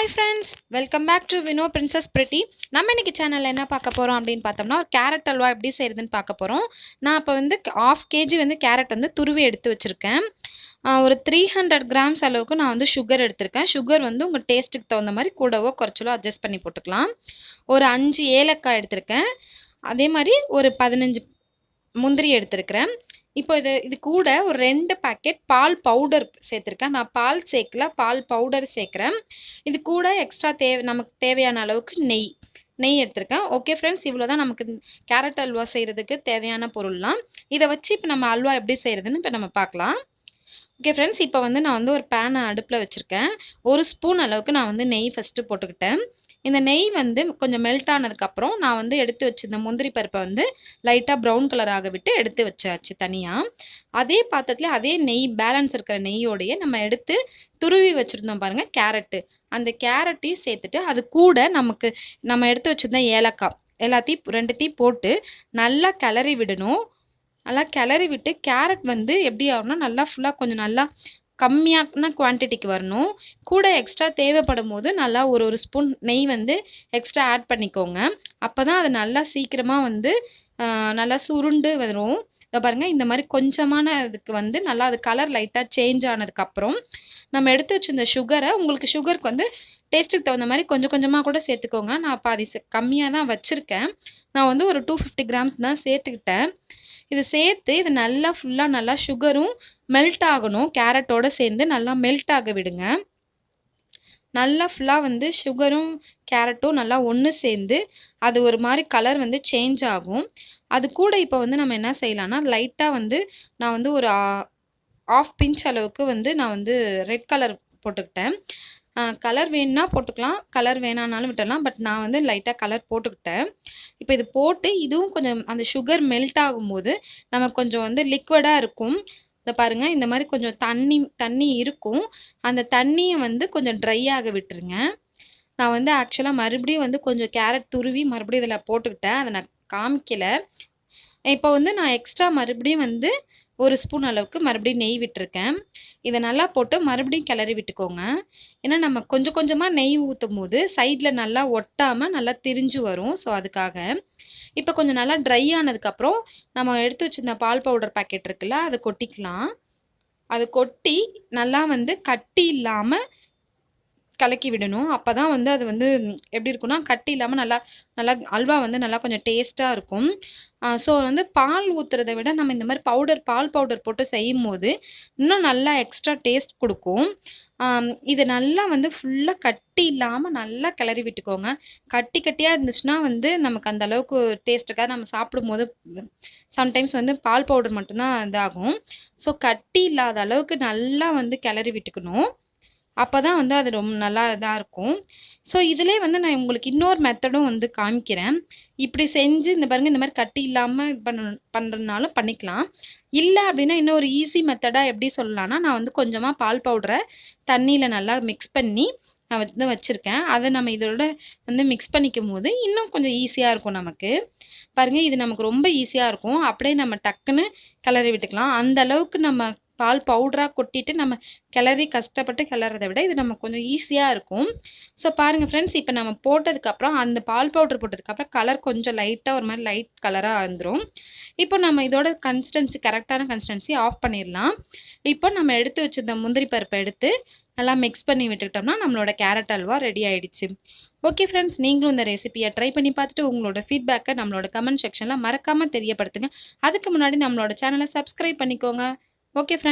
Hi friends, welcome back to Vino Princess Prity. நம்ம இன்னைக்கு சேனல்ல என்ன பார்க்க போறோம் அப்படின்னு பார்த்தோம்னா ஒரு கேரட் அல்வா எப்படி செய்யறதுன்னு பார்க்க போறோம். நான் இப்போ வந்து 1/2 kg வந்து கேரட் வந்து துருவி எடுத்து வச்சிருக்கேன். ஒரு 300 கிராம்ஸ் அளவுக்கு நான் வந்து சுகர் எடுத்திருக்கேன். சுகர் வந்து உங்கள் டேஸ்ட்டுக்கு தகுந்த மாதிரி கூடவோ குறைச்சலோ அட்ஜஸ்ட் பண்ணி போட்டுக்கலாம். ஒரு 5 ஏலக்காய் எடுத்திருக்கேன். அதே மாதிரி ஒரு 15 முந்திரி எடுத்திருக்கிறேன். இப்போ இது கூட ஒரு 2 பாக்கெட் பால் பவுடர் சேர்த்துருக்கேன். நான் பால் சேர்க்கல, பால் பவுடர் சேர்க்குறேன். இது கூட எக்ஸ்ட்ரா நமக்கு தேவையான அளவுக்கு நெய் எடுத்திருக்கேன். ஓகே ஃப்ரெண்ட்ஸ், இவ்வளோ தான் நமக்கு கேரட் அல்வா செய்கிறதுக்கு தேவையான பொருள்லாம். இதை வச்சு இப்போ நம்ம அல்வா எப்படி செய்கிறதுன்னு இப்போ நம்ம பார்க்கலாம். ஓகே ஃப்ரெண்ட்ஸ், இப்போ வந்து நான் வந்து ஒரு பேனை அடுப்பில் வச்சுருக்கேன். 1 ஸ்பூன் அளவுக்கு நான் வந்து நெய் ஃபஸ்ட்டு போட்டுக்கிட்டேன். இந்த நெய் வந்து கொஞ்சம் மெல்ட் ஆனதுக்கப்புறம் நான் வந்து எடுத்து வச்சிருந்த முந்திரி பருப்பை வந்து லைட்டாக ப்ரௌன் கலர் ஆக விட்டு எடுத்து வச்சாச்சு தனியாக. அதே பாத்திரத்தில் அதே நெய் பேலன்ஸ் இருக்கிற நெய்யோடையே நம்ம எடுத்து துருவி வச்சுருந்தோம் பாருங்கள் கேரட்டு. அந்த கேரட்டையும் சேர்த்துட்டு அது கூட நம்ம எடுத்து வச்சுருந்த ஏலக்காய் எல்லாத்தையும் 2த்தையும் போட்டு நல்லா கிளறி விடணும். நல்லா கிளறி விட்டு கேரட் வந்து எப்படி ஆகும்னா நல்லா ஃபுல்லாக கொஞ்சம் நல்லா கம்மியான குவான்டிட்டிக்கு வரணும். கூட எக்ஸ்ட்ரா தேவைப்படும் போது நல்லா ஒரு ஸ்பூன் நெய் வந்து எக்ஸ்ட்ரா ஆட் பண்ணிக்கோங்க. அப்போ தான் அது நல்லா சீக்கிரமாக வந்து நல்லா சுருண்டு வரும். இதை பாருங்கள், இந்த மாதிரி கொஞ்சமான இதுக்கு வந்து நல்லா அது கலர் லைட்டாக சேஞ்ச் ஆனதுக்கப்புறம் நம்ம எடுத்து வச்சுருந்த சுகரை, உங்களுக்கு சுகருக்கு வந்து டேஸ்ட்டுக்கு தகுந்த மாதிரி கொஞ்சம் கொஞ்சமாக கூட சேர்த்துக்கோங்க. நான் அப்போ அது கம்மியாக தான் வச்சுருக்கேன். நான் வந்து ஒரு 250 கிராம்ஸ் தான் சேர்த்துக்கிட்டேன். இது சேர்த்து இது நல்லா ஃபுல்லாக நல்லா சுகரும் மெல்ட் ஆகணும். கேரட்டோடு சேர்ந்து நல்லா மெல்ட் ஆக விடுங்க. நல்லா ஃபுல்லாக வந்து சுகரும் கேரட்டும் நல்லா ஒன்று சேர்ந்து அது ஒரு மாதிரி கலர் வந்து சேஞ்ச் ஆகும். அது கூட இப்போ வந்து நம்ம என்ன செய்யலாம்னா லைட்டாக வந்து நான் வந்து ஒரு 1/2 பிஞ்ச் அளவுக்கு வந்து நான் வந்து ரெட் கலர் போட்டுக்கிட்டேன். கலர் வேணும்னா போட்டுக்கலாம், கலர் வேணான்னாலும் விட்டுடலாம். பட் நான் வந்து லைட்டாக கலர் போட்டுக்கிட்டேன். இப்போ இது போட்டு இதுவும் கொஞ்சம் அந்த சுகர் மெல்ட் ஆகும்போது நமக்கு கொஞ்சம் வந்து லிக்விடாக இருக்கும். இதை பாருங்கள், இந்த மாதிரி கொஞ்சம் தண்ணி இருக்கும். அந்த தண்ணியை வந்து கொஞ்சம் ட்ரை ஆக விட்டுருங்க. நான் வந்து ஆக்சுவலாக மறுபடியும் வந்து கொஞ்சம் கேரட் துருவி மறுபடியும் இதில் போட்டுக்கிட்டேன். அதை நான் காமிக்கலை. இப்போ வந்து நான் எக்ஸ்ட்ரா மறுபடியும் வந்து 1 ஸ்பூன் அளவுக்கு மறுபடியும் நெய் விட்டுருக்கேன். இதை நல்லா போட்டு மறுபடியும் கிளறி விட்டுக்கோங்க. ஏன்னா நம்ம கொஞ்சம் கொஞ்சமாக நெய் ஊற்றும் போது சைடில் நல்லா ஒட்டாமல் நல்லா திரிஞ்சு வரும். ஸோ அதுக்காக இப்போ கொஞ்சம் நல்லா ட்ரை ஆனதுக்கப்புறம் நம்ம எடுத்து வச்சுருந்த பால் பவுடர் பாக்கெட் இருக்குல்ல, அதை கொட்டிக்கலாம். அது கொட்டி நல்லா வந்து கட்டி இல்லாமல் கலக்கி விடணும். அப்போ தான் வந்து அது வந்து எப்படி இருக்குன்னா கட்டி இல்லாமல் நல்லா நல்லா அல்வா வந்து நல்லா கொஞ்சம் டேஸ்ட்டாக இருக்கும். ஸோ வந்து பால் ஊற்றுறதை விட நம்ம இந்த மாதிரி பால் பவுடர் போட்டு செய்யும் போது இன்னும் நல்லா எக்ஸ்ட்ரா டேஸ்ட் கொடுக்கும். இது நல்லா வந்து ஃபுல்லாக கட்டி இல்லாமல் நல்லா கிளறி விட்டுக்கோங்க. கட்டியாக இருந்துச்சுன்னா வந்து நமக்கு அந்த அளவுக்கு டேஸ்ட்டுக்காக நம்ம சாப்பிடும்போது சம்டைம்ஸ் வந்து பால் பவுடர் மட்டும்தான் இதாகும். ஸோ கட்டி இல்லாத அளவுக்கு நல்லா வந்து கிளறி விட்டுக்கணும். அப்போ தான் வந்து அது ரொம்ப நல்லா இதாக இருக்கும். ஸோ இதிலே வந்து நான் உங்களுக்கு இன்னொரு மெத்தடும் வந்து காமிக்கிறேன். இப்படி செஞ்சு இந்த பாருங்கள், இந்த மாதிரி கட்டி இல்லாமல் இது பண்ணுறதுனாலும் பண்ணிக்கலாம். இல்லை அப்படின்னா இன்னும் ஒரு ஈஸி மெத்தடாக எப்படி சொல்லலாம்னா, நான் வந்து கொஞ்சமாக பால் பவுடரை தண்ணியில் நல்லா மிக்ஸ் பண்ணி நான் வந்து வச்சுருக்கேன். அதை நம்ம இதோட வந்து மிக்ஸ் பண்ணிக்கும் போது இன்னும் கொஞ்சம் ஈஸியாக இருக்கும் நமக்கு. பாருங்கள், இது நமக்கு ரொம்ப ஈஸியாக இருக்கும். அப்படியே நம்ம டக்குன்னு கிளறி விட்டுக்கலாம். அந்த அளவுக்கு நம்ம பால் பவுடராக கொட்டிட்டு நம்ம கஷ்டப்பட்டு கிளறதை விட இது நமக்கு கொஞ்சம் ஈஸியாக இருக்கும். ஸோ பாருங்கள் ஃப்ரெண்ட்ஸ், இப்போ நம்ம போட்டதுக்கப்புறம் அந்த பால் பவுடர் போட்டதுக்கப்புறம் கலர் கொஞ்சம் லைட்டாக ஒரு மாதிரி லைட் கலராக வந்துடும். இப்போ நம்ம இதோட கரெக்டான கன்சிஸ்டன்சி ஆஃப் பண்ணிடலாம். இப்போ நம்ம எடுத்து வச்சிருந்த முந்திரி பருப்பை எடுத்து நல்லா மிக்ஸ் பண்ணி விட்டுக்கிட்டோம்னா நம்மளோட கேரட் அல்வா ரெடி ஆயிடுச்சு. ஓகே ஃப்ரெண்ட்ஸ், நீங்களும் இந்த ரெசிபியை ட்ரை பண்ணி பார்த்துட்டு உங்களோட ஃபீட்பேக்கை நம்மளோட கமெண்ட் செக்ஷனில் மறக்காமல் தெரியப்படுத்துங்க. அதுக்கு முன்னாடி நம்மளோட சேனலை சப்ஸ்கிரைப் பண்ணிக்கோங்க. Okay friends.